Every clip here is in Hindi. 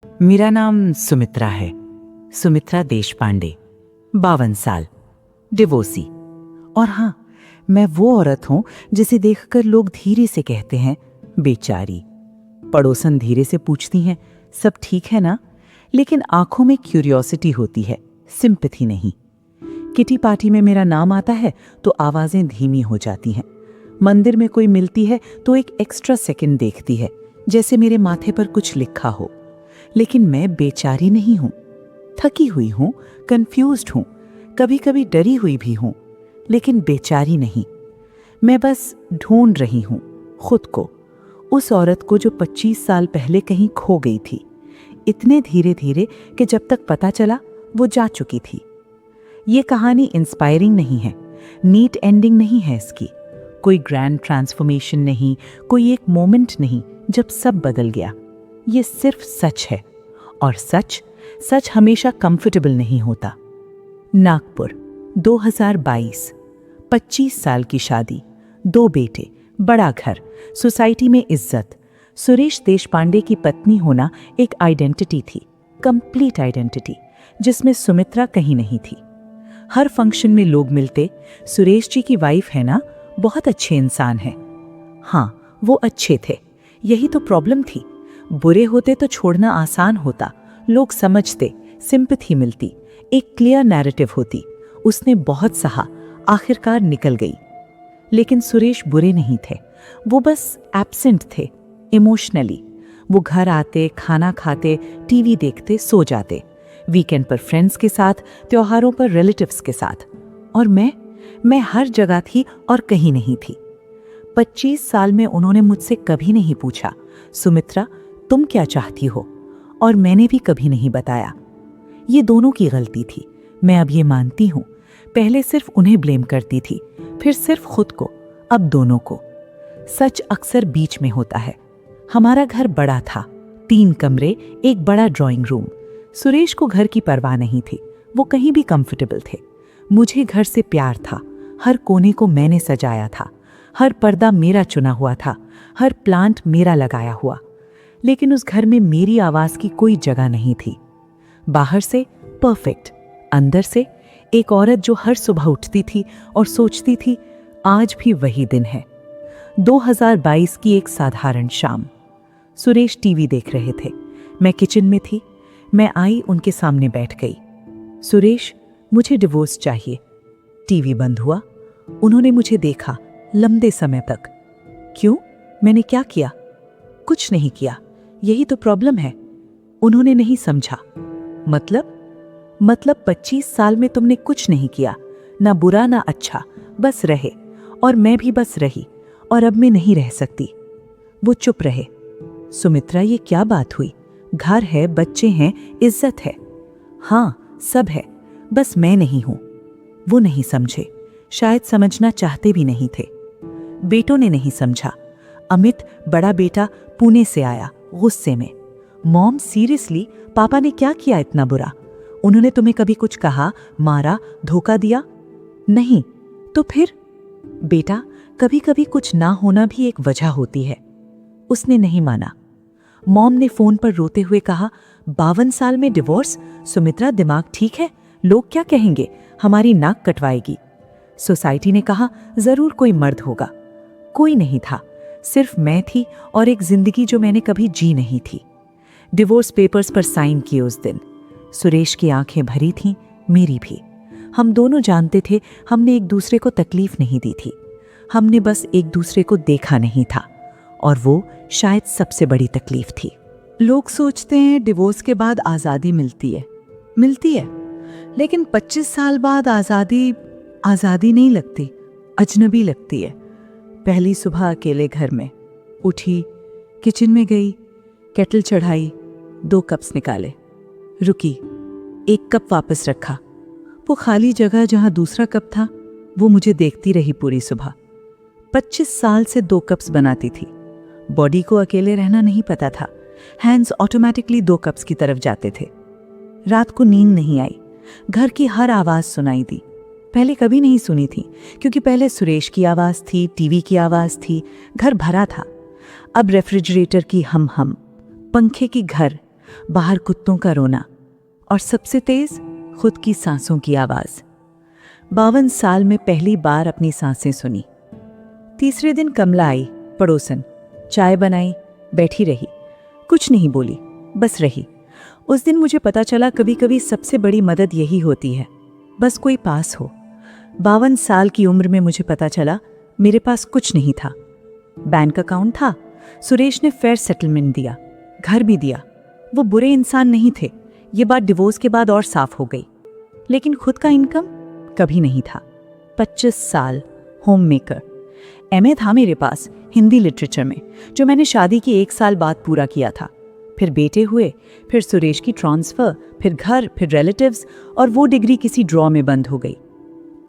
मेरा नाम सुमित्रा है। सुमित्रा देशपांडे, 52 साल, डिवोर्सी। और हाँ, मैं वो औरत हूं जिसे देखकर लोग धीरे से कहते हैं बेचारी। पड़ोसन धीरे से पूछती हैं सब ठीक है ना, लेकिन आंखों में क्यूरियोसिटी होती है, सिंपैथी नहीं। किटी पार्टी में मेरा नाम आता है तो आवाजें धीमी हो जाती हैं। मंदिर में कोई मिलती है तो एक एक्स्ट्रा सेकंड देखती है, जैसे मेरे माथे पर कुछ लिखा हो। लेकिन मैं बेचारी नहीं हूं। थकी हुई हूं, कंफ्यूज्ड हूं, कभी कभी डरी हुई भी हूं, लेकिन बेचारी नहीं। मैं बस ढूंढ रही हूं खुद को, उस औरत को जो 25 साल पहले कहीं खो गई थी, इतने धीरे धीरे कि जब तक पता चला वो जा चुकी थी। ये कहानी इंस्पायरिंग नहीं है, नीट एंडिंग नहीं है इसकी, कोई ग्रैंड ट्रांसफॉर्मेशन नहीं, कोई एक मोमेंट नहीं जब सब बदल गया। ये सिर्फ सच है, और सच सच हमेशा कंफर्टेबल नहीं होता। नागपुर, 2022, 25 साल की शादी, 2 बेटे, बड़ा घर, सोसाइटी में इज्जत। सुरेश देशपांडे की पत्नी होना एक आइडेंटिटी थी, कंप्लीट आइडेंटिटी, जिसमें सुमित्रा कहीं नहीं थी। हर फंक्शन में लोग मिलते, सुरेश जी की वाइफ है ना, बहुत अच्छे इंसान हैं। हाँ, वो अच्छे थे, यही तो प्रॉब्लम थी। बुरे होते तो छोड़ना आसान होता, लोग समझते, सिंपैथी मिलती, एक क्लियर नैरेटिव होती। उसने बहुत सहा, आखिरकार निकल गई। लेकिन सुरेश बुरे नहीं थे, वो बस एब्सेंट थे इमोशनली। वो घर आते, खाना खाते, टीवी देखते, सो जाते, वीकेंड पर फ्रेंड्स के साथ, त्योहारों पर रिलेटिव्स के साथ। और मैं हर जगह थी और कहीं नहीं थी। 25 साल में उन्होंने मुझसे कभी नहीं पूछा सुमित्रा तुम क्या चाहती हो, और मैंने भी कभी नहीं बताया। ये दोनों की गलती थी, मैं अब ये मानती हूं। पहले सिर्फ उन्हें ब्लेम करती थी, फिर सिर्फ खुद को, अब दोनों को। सच अक्सर बीच में होता है। हमारा घर बड़ा था, 3 कमरे, एक बड़ा ड्राइंग रूम। सुरेश को घर की परवाह नहीं थी, वो कहीं भी कंफर्टेबल थे। मुझे घर से प्यार था, हर कोने को मैंने सजाया था, हर पर्दा मेरा चुना हुआ था, हर प्लांट मेरा लगाया हुआ। लेकिन उस घर में मेरी आवाज की कोई जगह नहीं थी। बाहर से परफेक्ट, अंदर से एक औरत जो हर सुबह उठती थी और सोचती थी आज भी वही दिन है। 2022 की एक साधारण शाम, सुरेश टीवी देख रहे थे, मैं किचन में थी। मैं आई, उनके सामने बैठ गई। सुरेश, मुझे डिवोर्स चाहिए। टीवी बंद हुआ। उन्होंने मुझे देखा लंबे समय तक। क्यों? मैंने क्या किया? कुछ नहीं किया, यही तो प्रॉब्लम है। उन्होंने नहीं समझा। मतलब 25 साल में तुमने कुछ नहीं किया, ना बुरा ना अच्छा, बस रहे। और मैं भी बस रही, और अब मैं नहीं रह सकती। वो चुप रहे। सुमित्रा, ये क्या बात हुई? घर है, बच्चे हैं, इज्जत है। हाँ, सब है, बस मैं नहीं हूं। वो नहीं समझे, शायद समझना चाहते भी नहीं थे। बेटों ने नहीं समझा। अमित, बड़ा बेटा, पुणे से आया गुस्से में। मॉम, सीरियसली पापा ने क्या किया इतना बुरा? उन्होंने तुम्हें कभी कुछ कहा, मारा, धोखा दिया? नहीं तो फिर? बेटा, कभी कभी कुछ ना होना भी एक वजह होती है। उसने नहीं माना। मॉम ने फोन पर रोते हुए कहा, 52 साल में डिवोर्स? सुमित्रा, दिमाग ठीक है? लोग क्या कहेंगे? हमारी नाक कटवाएगी। सोसाइटी ने कहा जरूर कोई मर्द होगा। कोई नहीं था, सिर्फ मैं थी और एक जिंदगी जो मैंने कभी जी नहीं थी। डिवोर्स पेपर्स पर साइन किए उस दिन। सुरेश की आंखें भरी थीं, मेरी भी। हम दोनों जानते थे हमने एक दूसरे को तकलीफ नहीं दी थी, हमने बस एक दूसरे को देखा नहीं था, और वो शायद सबसे बड़ी तकलीफ थी। लोग सोचते हैं डिवोर्स के बाद आज़ादी मिलती है, लेकिन 25 साल बाद आज़ादी नहीं लगती, अजनबी लगती है। पहली सुबह अकेले घर में उठी, किचन में गई, केटल चढ़ाई, 2 कप्स निकाले, रुकी, 1 कप वापस रखा। वो खाली जगह जहां दूसरा कप था, वो मुझे देखती रही पूरी सुबह। 25 साल से 2 कप्स बनाती थी। बॉडी को अकेले रहना नहीं पता था, हैंड्स ऑटोमेटिकली 2 कप्स की तरफ जाते थे। रात को नींद नहीं आई, घर की हर आवाज सुनाई दी। पहले कभी नहीं सुनी थी, क्योंकि पहले सुरेश की आवाज थी, टीवी की आवाज थी, घर भरा था। अब रेफ्रिजरेटर की हम, पंखे की घर, बाहर कुत्तों का रोना और सबसे तेज खुद की सांसों की आवाज। 52 साल में पहली बार अपनी सांसें सुनी। तीसरे दिन कमला आई, पड़ोसन, चाय बनाई, बैठी रही, कुछ नहीं बोली, बस रही। उस दिन मुझे पता चला कभी कभी सबसे बड़ी मदद यही होती है, बस कोई पास हो। 52 साल की उम्र में मुझे पता चला मेरे पास कुछ नहीं था। बैंक अकाउंट था, सुरेश ने फेयर सेटलमेंट दिया, घर भी दिया। वो बुरे इंसान नहीं थे, ये बात डिवोर्स के बाद और साफ हो गई। लेकिन खुद का इनकम कभी नहीं था। 25 साल होम मेकर, एमए था मेरे पास हिंदी लिटरेचर में, जो मैंने शादी की 1 साल बाद पूरा किया था। फिर बेटे हुए, फिर सुरेश की ट्रांसफर, फिर घर, फिर रिलेटिव्स, और वो डिग्री किसी ड्रॉ में बंद हो गई।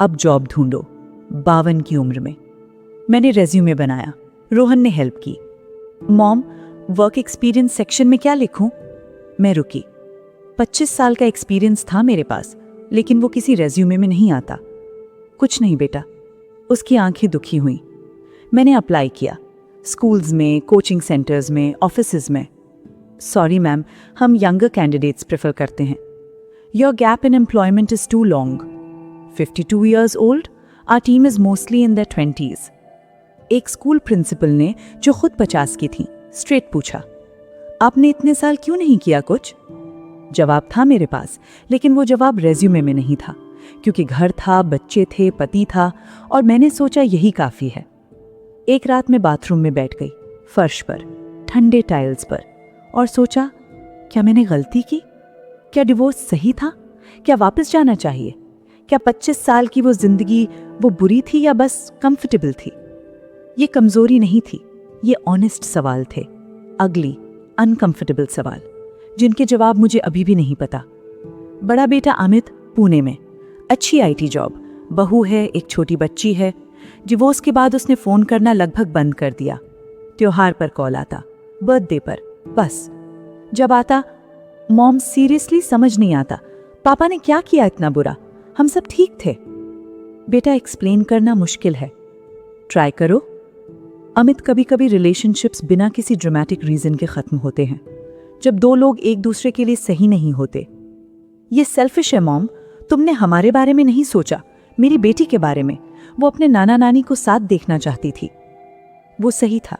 अब जॉब ढूंढो। 52 की उम्र में मैंने रेज्यूमे बनाया, रोहन ने हेल्प की। मॉम, वर्क एक्सपीरियंस सेक्शन में क्या लिखूं? मैं रुकी। 25 साल का एक्सपीरियंस था मेरे पास, लेकिन वो किसी रेज्यूमे में नहीं आता। कुछ नहीं बेटा। उसकी आंखें दुखी हुई। मैंने अप्लाई किया, स्कूल्स में, कोचिंग सेंटर्स में, ऑफिसेज में। सॉरी मैम, हम यंगर कैंडिडेट्स प्रेफर करते हैं। Your gap in employment is too long. 52 years old, our team is mostly in their 20s. एक स्कूल प्रिंसिपल ने, जो खुद 50 की थी, स्ट्रेट पूछा, आपने इतने साल क्यों नहीं किया कुछ? जवाब था मेरे पास, लेकिन वो जवाब रेज्यूमे में नहीं था, क्योंकि घर था, बच्चे थे, पति था, और मैंने सोचा यही काफी है। एक रात में बाथरूम में बैठ गई, फर्श पर, ठंडे टाइल्स पर, और सोचा, क्या मैंने गलती की? क्या डिवोर्स सही था? क्या वापस जाना चाहिए? क्या 25 साल की वो जिंदगी वो बुरी थी या बस कंफर्टेबल थी? ये कमजोरी नहीं थी, ये ऑनेस्ट सवाल थे, अगली अनकंफर्टेबल सवाल, जिनके जवाब मुझे अभी भी नहीं पता। बड़ा बेटा अमित पुणे में, अच्छी आईटी जॉब, बहू है, एक छोटी बच्ची है। डिवोर्स के बाद उसने फोन करना लगभग बंद कर दिया। त्योहार पर कॉल आता, बर्थडे पर, बस। जब आता, मॉम सीरियसली समझ नहीं आता, पापा ने क्या किया इतना बुरा, हम सब ठीक थे। बेटा, एक्सप्लेन करना मुश्किल है, ट्राई करो। अमित, कभी कभी रिलेशनशिप्स बिना किसी ड्रामेटिक रीजन के खत्म होते हैं, जब दो लोग एक दूसरे के लिए सही नहीं होते। ये सेल्फिश है मॉम, तुमने हमारे बारे में नहीं सोचा, मेरी बेटी के बारे में। वो अपने नाना नानी को साथ देखना चाहती थी। वो सही था,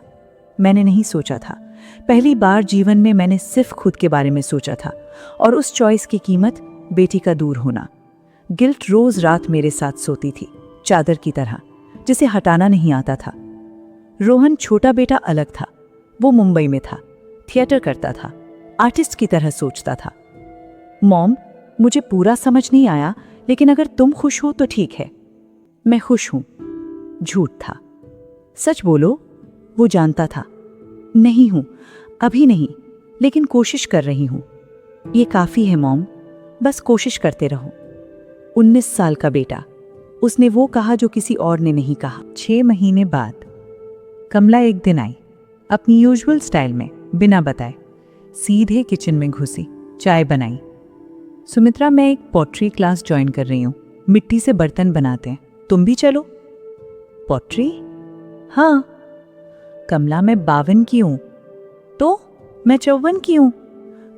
मैंने नहीं सोचा था। पहली बार जीवन में मैंने सिर्फ खुद के बारे में सोचा था, और उस चॉइस की कीमत बेटी का दूर होना। गिल्ट रोज रात मेरे साथ सोती थी, चादर की तरह, जिसे हटाना नहीं आता था। रोहन छोटा बेटा अलग था, वो मुंबई में था, थिएटर करता था, आर्टिस्ट की तरह सोचता था। मॉम, मुझे पूरा समझ नहीं आया, लेकिन अगर तुम खुश हो तो ठीक है। मैं खुश हूं। झूठ था। सच बोलो। वो जानता था। नहीं हूं, अभी नहीं, लेकिन कोशिश कर रही हूं। ये काफी है मॉम, बस कोशिश करते रहो। 19 साल का बेटा, उसने वो कहा जो किसी और ने नहीं कहा। 6 महीने बाद कमला एक दिन आई, अपनी यूजुअल स्टाइल में, बिना बताए सीधे किचन में घुसी, चाय बनाई। सुमित्रा, मैं एक पॉटरी क्लास ज्वाइन कर रही हूँ, मिट्टी से बर्तन बनाते हैं, तुम भी चलो। पॉटरी? हाँ। कमला, मैं 52 की हूँ। तो मैं 54 की हूँ।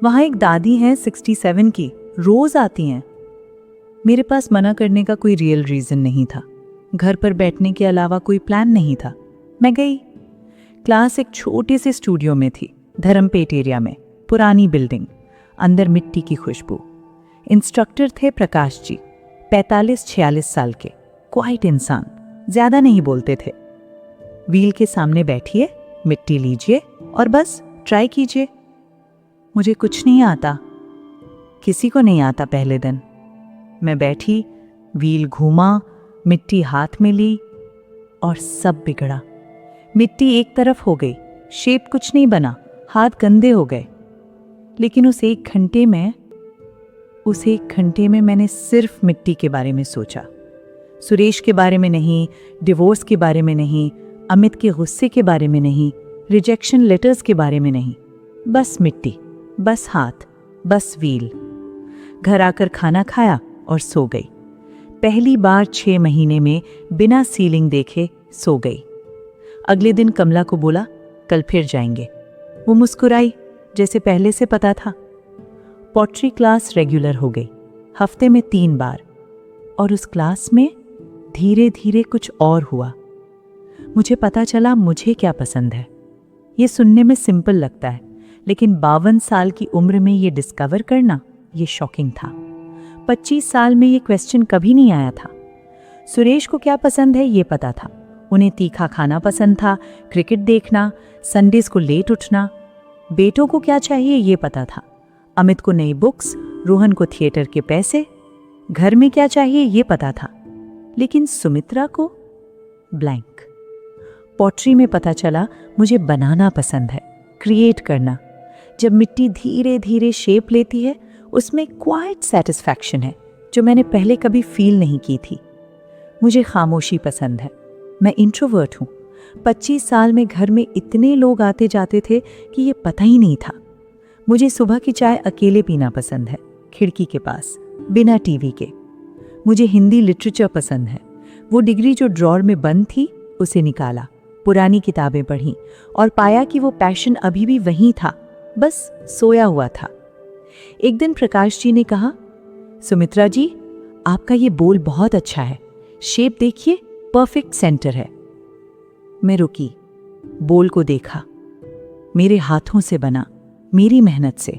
वहां एक दादी हैं 67 की, रोज आती हैं। मेरे पास मना करने का कोई रियल रीजन नहीं था, घर पर बैठने के अलावा कोई प्लान नहीं था। मैं गई। क्लास एक छोटे से स्टूडियो में थी, धर्मपेट एरिया में, पुरानी बिल्डिंग, अंदर मिट्टी की खुशबू। इंस्ट्रक्टर थे प्रकाश जी, 45-46 साल के, क्वाइट इंसान, ज्यादा नहीं बोलते थे। व्हील के सामने बैठिए, मिट्टी लीजिए और बस ट्राई कीजिए। मुझे कुछ नहीं आता, किसी को नहीं आता पहले दिन। मैं बैठी, व्हील घूमा, मिट्टी हाथ में ली और सब बिगड़ा। मिट्टी एक तरफ हो गई, शेप कुछ नहीं बना, हाथ गंदे हो गए। लेकिन उस एक घंटे में मैंने सिर्फ मिट्टी के बारे में सोचा। सुरेश के बारे में नहीं, डिवोर्स के बारे में नहीं, अमित के गुस्से के बारे में नहीं, रिजेक्शन लेटर्स के बारे में नहीं, बस मिट्टी, बस हाथ, बस व्हील। घर आकर खाना खाया और सो गई। पहली बार 6 महीने में बिना सीलिंग देखे सो गई। अगले दिन कमला को बोला, कल फिर जाएंगे। वो मुस्कुराई, जैसे पहले से पता था, पॉटरी क्लास रेगुलर हो गई, हफ्ते में 3 बार। और उस क्लास में धीरे धीरे कुछ और हुआ। मुझे पता चला मुझे क्या पसंद है। ये सुनने में सिंपल लगता है, लेकिन 52 साल की उम्र में ये डिस्कवर करना, ये शॉकिंग था। 25 साल में ये क्वेश्चन कभी नहीं आया था। सुरेश को क्या पसंद है ये पता था। उन्हें तीखा खाना पसंद था, क्रिकेट देखना, संडेज को लेट उठना। बेटों को क्या चाहिए ये पता था। अमित को नई बुक्स, रोहन को थिएटर के पैसे, घर में क्या चाहिए ये पता था। लेकिन सुमित्रा को ब्लैंक। पॉटरी में पता चला मुझे बनाना पसंद है, क्रिएट करना। जब मिट्टी धीरे धीरे शेप लेती है, उसमें क्वाइट सेटिस्फैक्शन है जो मैंने पहले कभी फील नहीं की थी। मुझे खामोशी पसंद है। मैं इंट्रोवर्ट हूँ। 25 साल में घर में इतने लोग आते जाते थे कि ये पता ही नहीं था। मुझे सुबह की चाय अकेले पीना पसंद है, खिड़की के पास, बिना टीवी के। मुझे हिंदी लिटरेचर पसंद है। वो डिग्री जो ड्रॉर में बंद थी, उसे निकाला, पुरानी किताबें पढ़ी और पाया कि वो पैशन अभी भी वहीं था, बस सोया हुआ था। एक दिन प्रकाश जी ने कहा, सुमित्रा जी, आपका ये बोल बहुत अच्छा है, शेप देखिए, परफेक्ट सेंटर है। मैं रुकी, बोल को देखा। मेरे हाथों से बना, मेरी मेहनत से।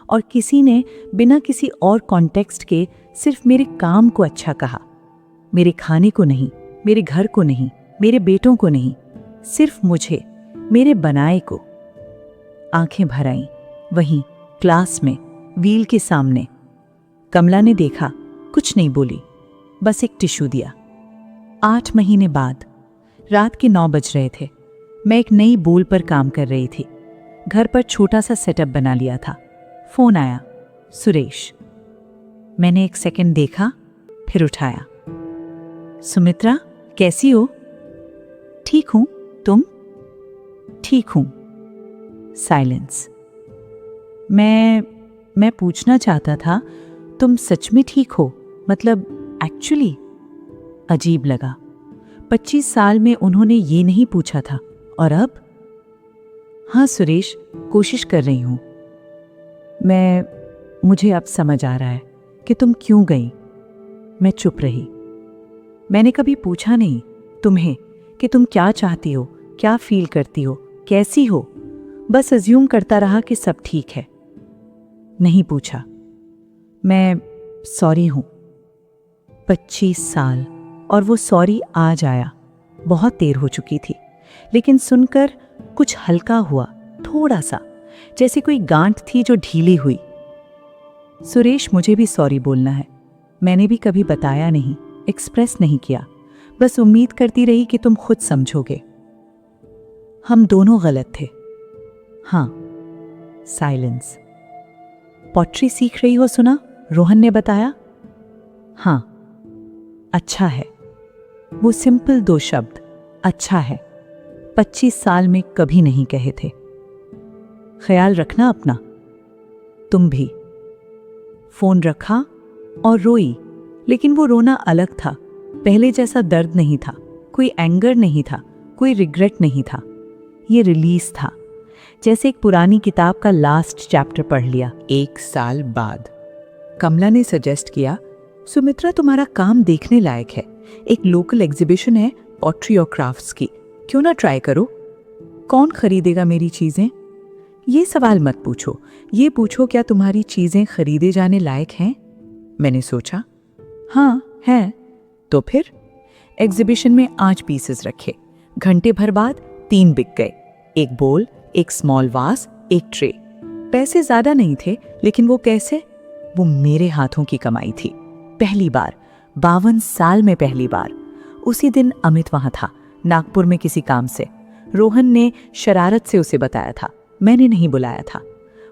और किसी ने बिना किसी और कॉन्टेक्स्ट के सिर्फ मेरे काम को अच्छा कहा। मेरे खाने को नहीं, मेरे घर को नहीं, मेरे बेटों को नहीं, सिर्फ मुझे, मेरे बनाए को। आंखें भर आईं, वहीं क्लास में, व्हील के सामने। कमला ने देखा, कुछ नहीं बोली, बस एक टिश्यू दिया। 8 महीने बाद रात के 9 बज रहे थे। मैं एक नई बोल पर काम कर रही थी। घर पर छोटा सा सेटअप बना लिया था। फोन आया, सुरेश। मैंने 1 सेकंड देखा, फिर उठाया। सुमित्रा, कैसी हो? ठीक हूं, तुम? ठीक हूं। साइलेंस। मैं पूछना चाहता था, तुम सच में ठीक हो? मतलब एक्चुअली? अजीब लगा। 25 साल में उन्होंने ये नहीं पूछा था, और अब? हाँ सुरेश, कोशिश कर रही हूं। मुझे अब समझ आ रहा है कि तुम क्यों गई। मैं चुप रही। मैंने कभी पूछा नहीं तुम्हें कि तुम क्या चाहती हो, क्या फील करती हो, कैसी हो। बस अज्यूम करता रहा कि सब ठीक है। नहीं पूछा। मैं सॉरी हूं। 25 साल, और वो सॉरी आज आया। बहुत देर हो चुकी थी, लेकिन सुनकर कुछ हल्का हुआ, थोड़ा सा, जैसे कोई गांठ थी जो ढीली हुई। सुरेश, मुझे भी सॉरी बोलना है। मैंने भी कभी बताया नहीं, एक्सप्रेस नहीं किया, बस उम्मीद करती रही कि तुम खुद समझोगे। हम दोनों गलत थे। हाँ। साइलेंस। पॉटरी सीख रही हो सुना, रोहन ने बताया। हाँ। अच्छा है। वो सिंपल 2 शब्द, अच्छा है, 25 साल में कभी नहीं कहे थे। ख्याल रखना अपना। तुम भी। फोन रखा और रोई, लेकिन वो रोना अलग था। पहले जैसा दर्द नहीं था, कोई एंगर नहीं था, कोई रिग्रेट नहीं था। ये रिलीज था, जैसे एक पुरानी किताब का लास्ट चैप्टर पढ़ लिया। 1 साल बाद कमला ने सजेस्ट किया, सुमित्रा, तुम्हारा काम देखने लायक है। एक लोकल एग्जीबिशन है पॉटरी और क्राफ्ट्स की, क्यों ना ट्राई करो। कौन खरीदेगा मेरी चीजें? ये सवाल मत पूछो, ये पूछो क्या तुम्हारी चीजें खरीदे जाने लायक हैं? मैंने सोचा, हाँ है। तो फिर एग्जीबिशन में 8 पीसेस रखे। घंटे भर बाद 3 बिक गए। एक बोल, एक स्मॉल वास, एक ट्रे। पैसे ज्यादा नहीं थे, लेकिन वो कैसे? वो मेरे हाथों की कमाई थी। पहली बार, 52 साल में पहली बार। उसी दिन अमित वहां था, नागपुर में किसी काम से। रोहन ने शरारत से उसे बताया था, मैंने नहीं बुलाया था।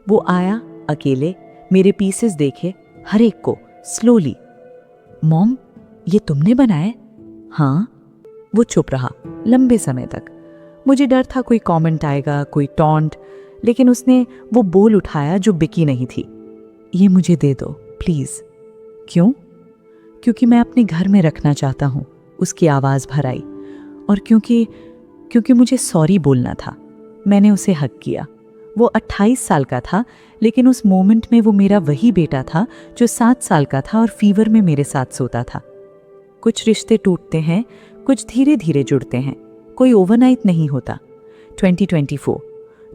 वो आया अकेले, मेरे पीसेस देखे, हर एक को स्लोली। मॉम, ये तुमने बनाए? हाँ। वो चुप रहा लंबे समय तक। मुझे डर था कोई कमेंट आएगा, कोई टॉन्ट, लेकिन उसने वो बोल उठाया जो बिकी नहीं थी। ये मुझे दे दो प्लीज। क्यों? क्योंकि मैं अपने घर में रखना चाहता हूँ। उसकी आवाज भर आई। और क्योंकि मुझे सॉरी बोलना था। मैंने उसे हग किया। वो 28 साल का था, लेकिन उस मोमेंट में वो मेरा वही बेटा था जो 7 साल का था और फीवर में मेरे साथ सोता था। कुछ रिश्ते टूटते हैं, कुछ धीरे धीरे जुड़ते हैं, कोई ओवरनाइट नहीं होता। 2024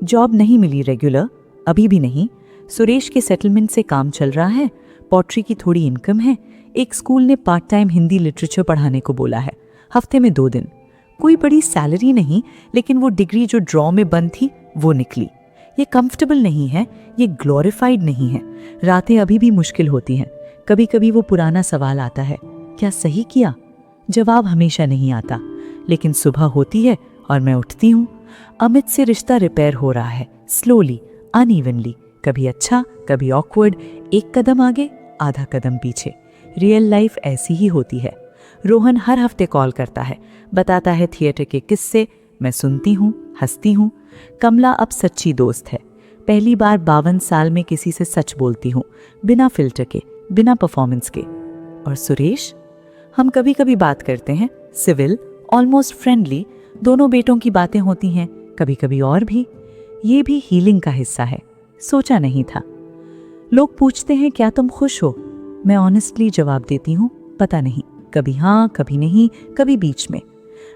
जॉब नहीं मिली रेगुलर, अभी भी नहीं। सुरेश के सेटलमेंट से काम चल रहा है, पॉटरी की थोड़ी इनकम है, एक स्कूल ने पार्ट टाइम हिंदी लिटरेचर पढ़ाने को बोला है, हफ्ते में 2 दिन। कोई बड़ी सैलरी नहीं, लेकिन वो डिग्री जो ड्रॉ में बंद थी वो निकली। ये कंफर्टेबल नहीं है, ये ग्लोरीफाइड नहीं है। रातें अभी भी मुश्किल होती हैं। कभी कभी वो पुराना सवाल आता है, क्या सही किया? जवाब हमेशा नहीं आता, लेकिन सुबह होती है और मैं उठती हूँ। अमित से रिश्ता रिपेयर हो रहा है, स्लोली, अनइवनली, कभी अच्छा, कभी ऑकवर्ड, एक कदम आगे, आधा कदम पीछे। रियल लाइफ ऐसी ही होती है। रोहन हर हफ्ते कॉल करता है, बताता है थिएटर के किस्से, मैं सुनती हूँ, हंसती हूँ। कमला अब सच्ची दोस्त है। पहली बार 52 साल में किसी से सच बोलती हूँ, बिना फिल्टर के, बिना परफॉर्मेंस के। और सुरेश, हम कभी कभी बात करते हैं, सिविल, ऑलमोस्ट फ्रेंडली। दोनों बेटों की बातें होती हैं, कभी कभी और भी। ये भी हीलिंग का हिस्सा है, सोचा नहीं था। लोग पूछते हैं क्या तुम खुश हो? मैं ऑनेस्टली जवाब देती हूँ, पता नहीं, कभी हाँ, कभी नहीं, कभी बीच में।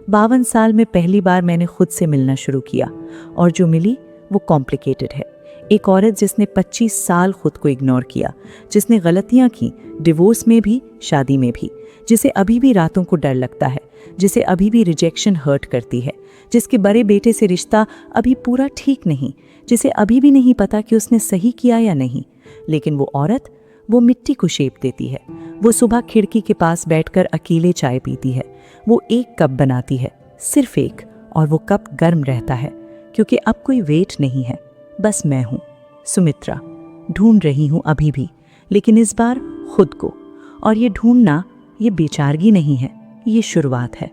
52 साल में पहली बार मैंने खुद से मिलना शुरू किया, और जो मिली वो कॉम्प्लिकेटेड है। एक औरत जिसने 25 साल खुद को इग्नोर किया, जिसने गलतियां की, डिवोर्स में भी, शादी में भी, जिसे अभी भी रातों को डर लगता है, जिसे अभी भी रिजेक्शन हर्ट करती है, जिसके बड़े बेटे से रिश्ता अभी पूरा ठीक नहीं, जिसे अभी भी नहीं पता कि उसने सही किया या नहीं। लेकिन वो औरत, वो मिट्टी को शेप देती है। वो सुबह खिड़की के पास बैठकर अकेले चाय पीती है। वो एक कप बनाती है, सिर्फ एक, और वो कप गर्म रहता है, क्योंकि अब कोई वेट नहीं है, बस मैं हूँ, सुमित्रा। ढूंढ रही हूँ अभी भी, लेकिन इस बार खुद को। और ये ढूंढना, ये बेचारगी नहीं है, ये शुरुआत है।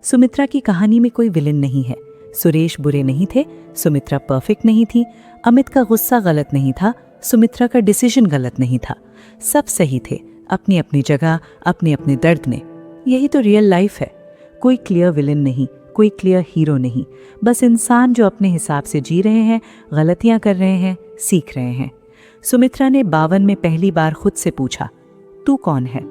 सुमित्रा की कहानी में कोई विलन नहीं है। सुरेश बुरे नहीं थे, सुमित्रा परफेक्ट नहीं थी, अमित का गुस्सा गलत नहीं था, सुमित्रा का डिसीजन गलत नहीं था। सब सही थे, अपनी अपनी जगह, अपने अपने दर्द में। यही तो रियल लाइफ है। कोई क्लियर विलन नहीं, कोई क्लियर हीरो नहीं, बस इंसान जो अपने हिसाब से जी रहे हैं, गलतियां कर रहे हैं, सीख रहे हैं। सुमित्रा ने 52 में पहली बार खुद से पूछा, तू कौन है?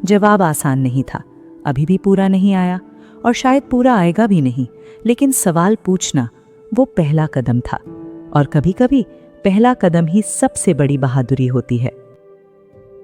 जवाब आसान नहीं था, अभी भी पूरा नहीं आया, और शायद पूरा आएगा भी नहीं, लेकिन सवाल पूछना वो पहला कदम था। और कभी कभी पहला कदम ही सबसे बड़ी बहादुरी होती है।